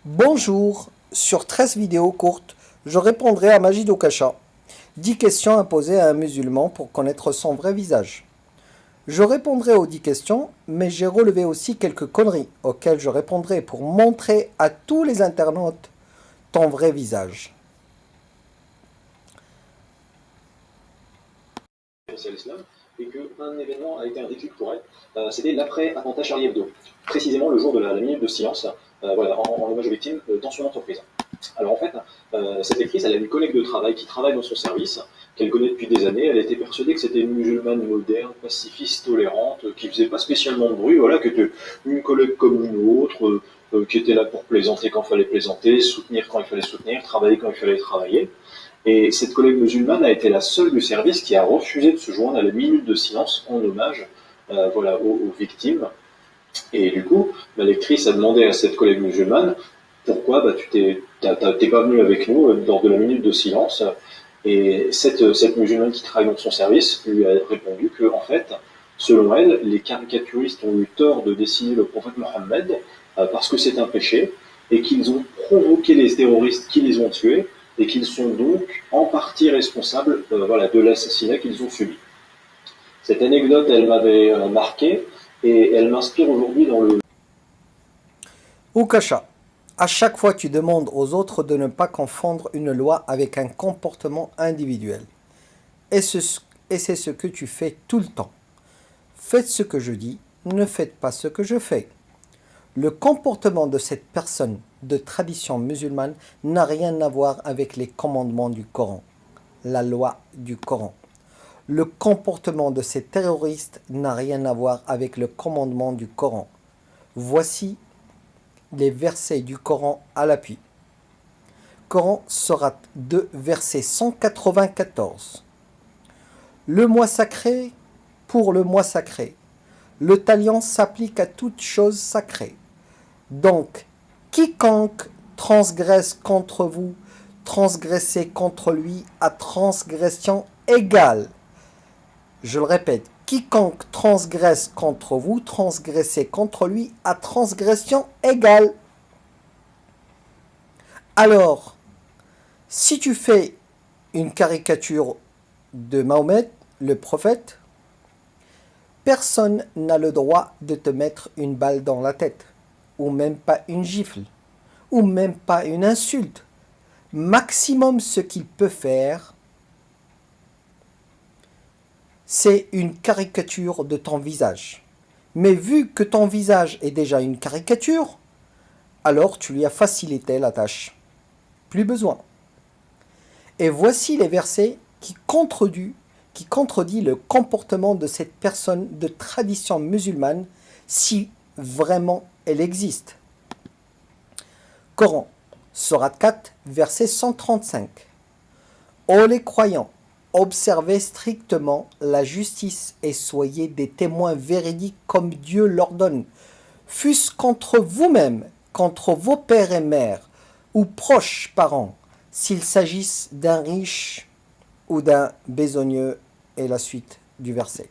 Bonjour, sur 13 vidéos courtes, je répondrai à Majid Okasha. 10 questions à poser à un musulman pour connaître son vrai visage. Je répondrai aux 10 questions, mais j'ai relevé aussi quelques conneries auxquelles je répondrai pour montrer à tous les internautes ton vrai visage. À l'islam et qu'un événement a été un déclic pour elle. C'était l'après-attentat Charlie Hebdo, précisément le jour de la minute de silence voilà, en hommage aux victimes dans son entreprise. Alors en fait, cette actrice, elle a une collègue de travail qui travaille dans son service, qu'elle connaît depuis des années. Elle était persuadée que c'était une musulmane moderne, pacifiste, tolérante, qui faisait pas spécialement de bruit, voilà, que était une collègue comme une autre, qui était là pour plaisanter quand il fallait plaisanter, soutenir quand il fallait soutenir, travailler quand il fallait travailler. Et cette collègue musulmane a été la seule du service qui a refusé de se joindre à la minute de silence en hommage voilà, aux victimes. Et du coup, la lectrice a demandé à cette collègue musulmane pourquoi tu t'es pas venu avec nous lors de la minute de silence. Et cette musulmane qui travaille dans son service lui a répondu que, en fait, selon elle, les caricaturistes ont eu tort de dessiner le prophète Mohammed parce que c'est un péché et qu'ils ont provoqué les terroristes qui les ont tués et qu'ils sont donc en partie responsables voilà, de l'assassinat qu'ils ont subi. Cette anecdote, elle m'avait marqué et elle m'inspire aujourd'hui dans le... Okasha, à chaque fois tu demandes aux autres de ne pas confondre une loi avec un comportement individuel. Et c'est ce que tu fais tout le temps. Faites ce que je dis, ne faites pas ce que je fais. Le comportement de cette personne de tradition musulmane n'a rien à voir avec les commandements du Coran, la loi du Coran. Le comportement de ces terroristes n'a rien à voir avec le commandement du Coran. Voici les versets du Coran à l'appui. Coran Sourate 2, verset 194. Le mois sacré pour le mois sacré. Le talion s'applique à toute chose sacrée. Donc, quiconque transgresse contre vous, transgressez contre lui à transgression égale. Je le répète, quiconque transgresse contre vous, transgressez contre lui à transgression égale. Alors, si tu fais une caricature de Mahomet, le prophète, personne n'a le droit de te mettre une balle dans la tête, ou même pas une gifle, ou même pas une insulte. Maximum ce qu'il peut faire, c'est une caricature de ton visage. Mais vu que ton visage est déjà une caricature, alors tu lui as facilité la tâche. Plus besoin. Et voici les versets qui contredit le comportement de cette personne de tradition musulmane, si vraiment elle existe. Coran, Sourate 4, verset 135. Ô les croyants, observez strictement la justice et soyez des témoins véridiques comme Dieu l'ordonne, fût-ce contre vous-même, contre vos pères et mères, ou proches parents, s'il s'agisse d'un riche ou d'un besogneux, et la suite du verset.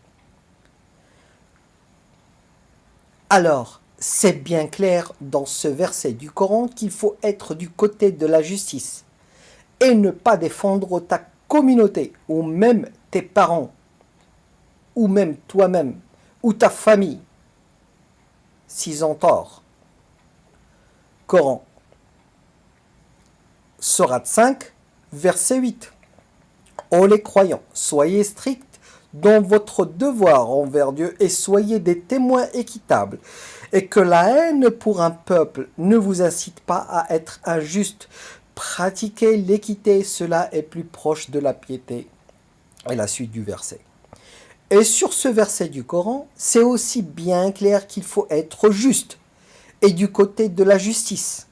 Alors, c'est bien clair dans ce verset du Coran qu'il faut être du côté de la justice et ne pas défendre ta communauté ou même tes parents ou même toi-même ou ta famille s'ils ont tort. Coran, Sourate 5, verset 8. Ô les croyants, soyez stricts dans votre devoir envers Dieu et soyez des témoins équitables, et que la haine pour un peuple ne vous incite pas à être injuste. Pratiquez l'équité, cela est plus proche de la piété. Et la suite du verset. Et sur ce verset du Coran, c'est aussi bien clair qu'il faut être juste et du côté de la justice.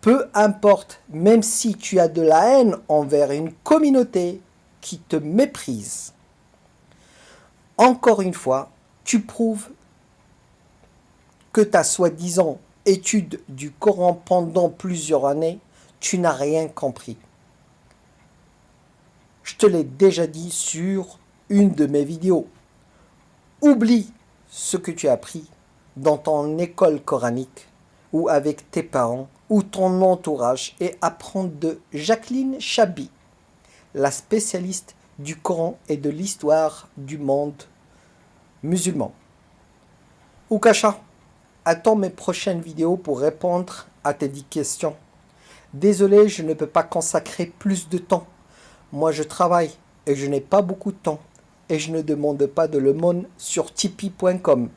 Peu importe, même si tu as de la haine envers une communauté qui te méprise. Encore une fois, tu prouves que ta soi-disant étude du Coran pendant plusieurs années, tu n'as rien compris. Je te l'ai déjà dit sur une de mes vidéos. Oublie ce que tu as appris dans ton école coranique ou avec tes parents ou ton entourage et apprends de Jacqueline Chabi, la spécialiste du Coran et de l'histoire du monde musulman. Oukasha, attends mes prochaines vidéos pour répondre à tes 10 questions. Désolé, je ne peux pas consacrer plus de temps. Moi, je travaille et je n'ai pas beaucoup de temps. Et je ne demande pas de l'aumône sur tipeee.com.